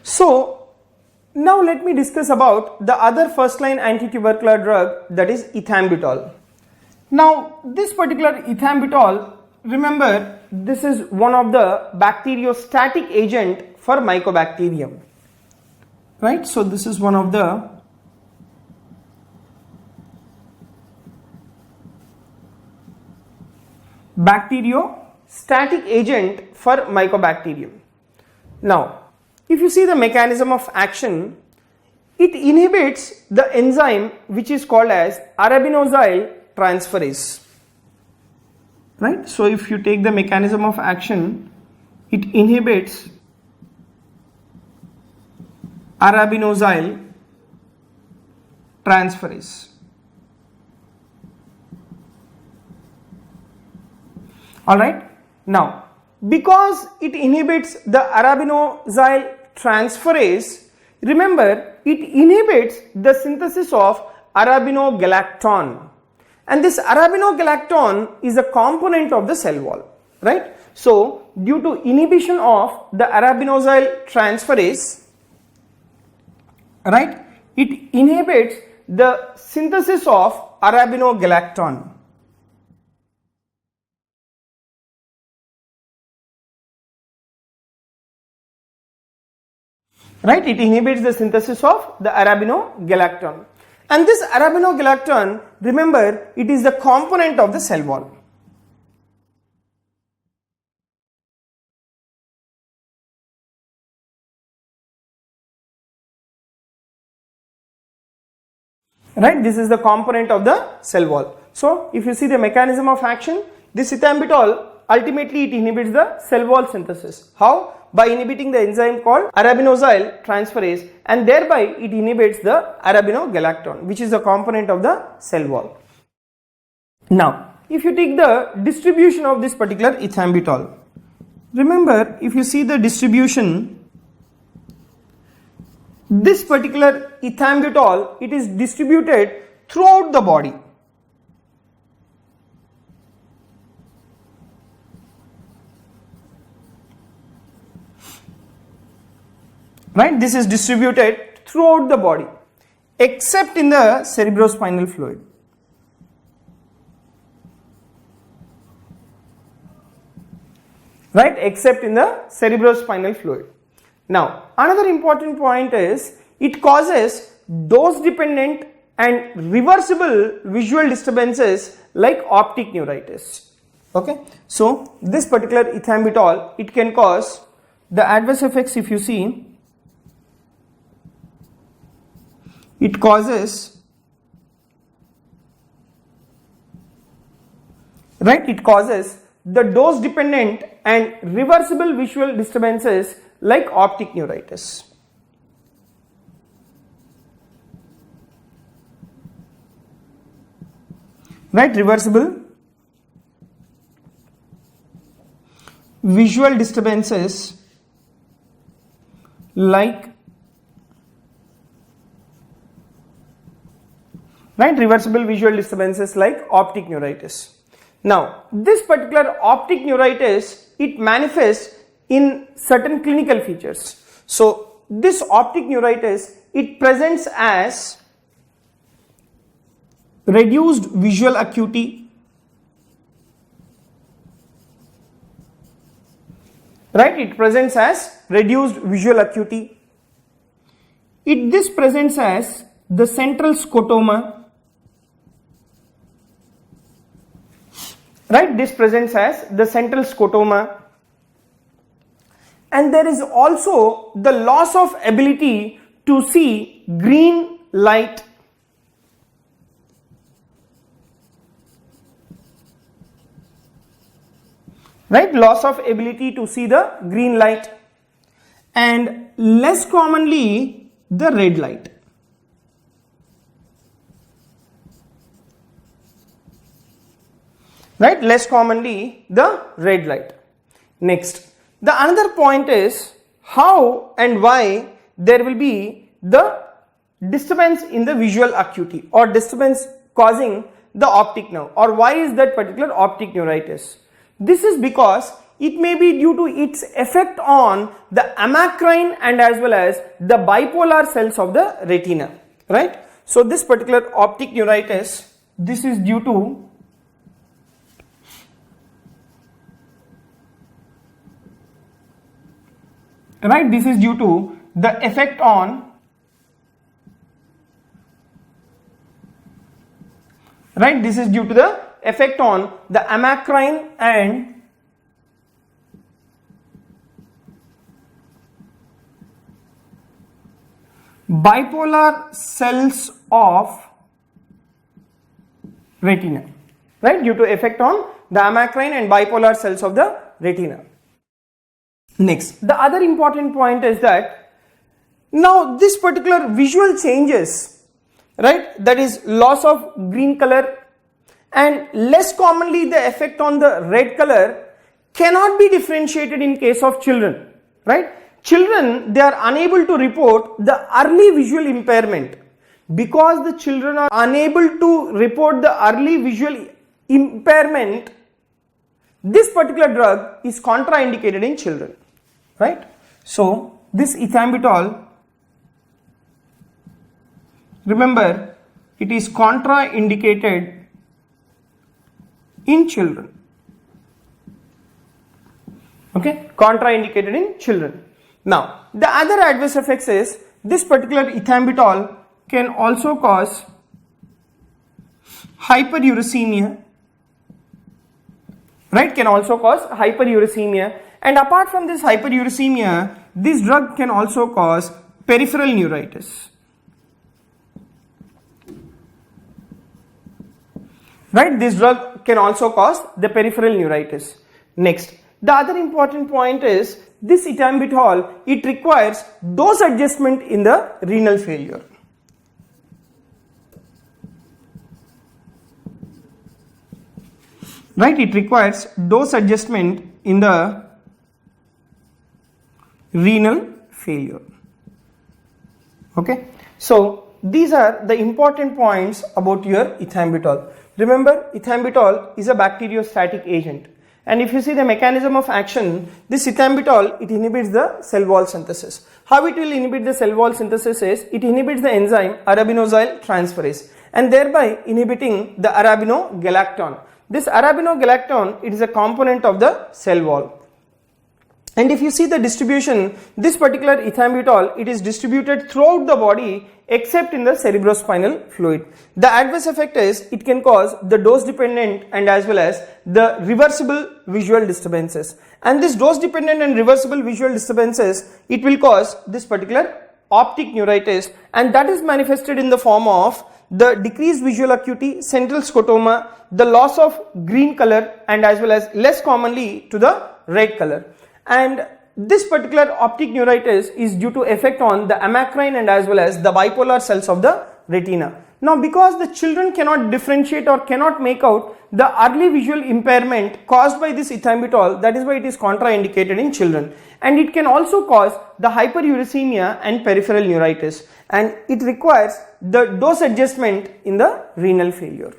So now let me discuss about the other first line anti-tubercular drug, that is ethambutol. Now this particular ethambutol, remember, this is one of the bacteriostatic agent for Mycobacterium, right? So this is one of the bacteriostatic agent for Mycobacterium. Now, if you see the mechanism of action, it inhibits the enzyme which is called as arabinosyl transferase, right? So if you take the mechanism of action, it inhibits arabinosyl transferase. Alright, now because it inhibits the arabinosyl transferase, remember, it inhibits the synthesis of arabinogalactan, and this arabinogalactan is a component of the cell wall, right? So due to inhibition of the arabinosyl transferase, right, it inhibits the synthesis of arabinogalactan. Right, it inhibits the synthesis of the arabinogalactan, and this arabinogalactan, remember, it is the component of the cell wall. Right, this is the component of the cell wall. So if you see the mechanism of action, this ethambutol, ultimately it inhibits the cell wall synthesis. How? By inhibiting the enzyme called arabinosyl transferase, and thereby it inhibits the arabinogalactan, which is a component of the cell wall. Now, if you take the distribution of this particular ethambutol, remember, if you see the distribution, this particular ethambutol, it is distributed throughout the body. Right, this is distributed throughout the body except in the cerebrospinal fluid. Right, except in the cerebrospinal fluid. Now, another important point is it causes dose dependent and reversible visual disturbances like optic neuritis. Okay, so this particular ethambutol, it can cause the adverse effects. If you see, it causes, right, it causes the dose dependent and reversible visual disturbances like optic neuritis. Right, reversible visual disturbances like, right, reversible visual disturbances like optic neuritis. Now, this particular optic neuritis, it manifests in certain clinical features. So, this optic neuritis, it presents as reduced visual acuity, right, it presents as reduced visual acuity. This presents as the central scotoma, right, this presents as the central scotoma, and there is also the loss of ability to see green light. Right, loss of ability to see the green light, and less commonly the red light. Right, less commonly the red light. Next, the another point is how and why there will be the disturbance in the visual acuity or disturbance causing the optic nerve, or why is that particular optic neuritis. This is because it may be due to its effect on the amacrine and as well as the bipolar cells of the retina, right? So this particular optic neuritis, this is due to this is due to the effect on this is due to the effect on the amacrine and bipolar cells of retina, right, due to effect on the amacrine and bipolar cells of the retina. Next, the other important point is that now this particular visual changes, right, that is loss of green color and less commonly the effect on the red color cannot be differentiated in case of children, right? Children, they are unable to report the early visual impairment. Because the children are unable to report the early visual impairment, this particular drug is contraindicated in children, right? So this ethambutol, remember, it is contraindicated in children, okay, contraindicated in children. Now the other adverse effects is this particular ethambutol can also cause hyperuricemia, right, can also cause hyperuricemia, and apart from this hyperuricemia, this drug can also cause peripheral neuritis, right, this drug can also cause the peripheral neuritis. Next, the other important point is this ethambutol, it requires dose adjustment in the renal failure. Right, it requires dose adjustment in the renal failure. Okay, so these are the important points about your ethambutol. Remember, ethambutol is a bacteriostatic agent, and if you see the mechanism of action, this ethambutol, it inhibits the cell wall synthesis. How it will inhibit the cell wall synthesis is it inhibits the enzyme arabinosyl transferase and thereby inhibiting the arabinogalactan. This arabinogalactan, it is a component of the cell wall. And if you see the distribution, this particular ethambutol, it is distributed throughout the body except in the cerebrospinal fluid. The adverse effect is it can cause the dose dependent and as well as the reversible visual disturbances. And this dose dependent and reversible visual disturbances, it will cause this particular optic neuritis, and that is manifested in the form of the decreased visual acuity, central scotoma, the loss of green color and as well as less commonly to the red color. And this particular optic neuritis is due to effect on the amacrine and as well as the bipolar cells of the retina. Now because the children cannot differentiate or cannot make out the early visual impairment caused by this ethambutol, that is why it is contraindicated in children, and it can also cause the hyperuricemia and peripheral neuritis, and it requires the dose adjustment in the renal failure.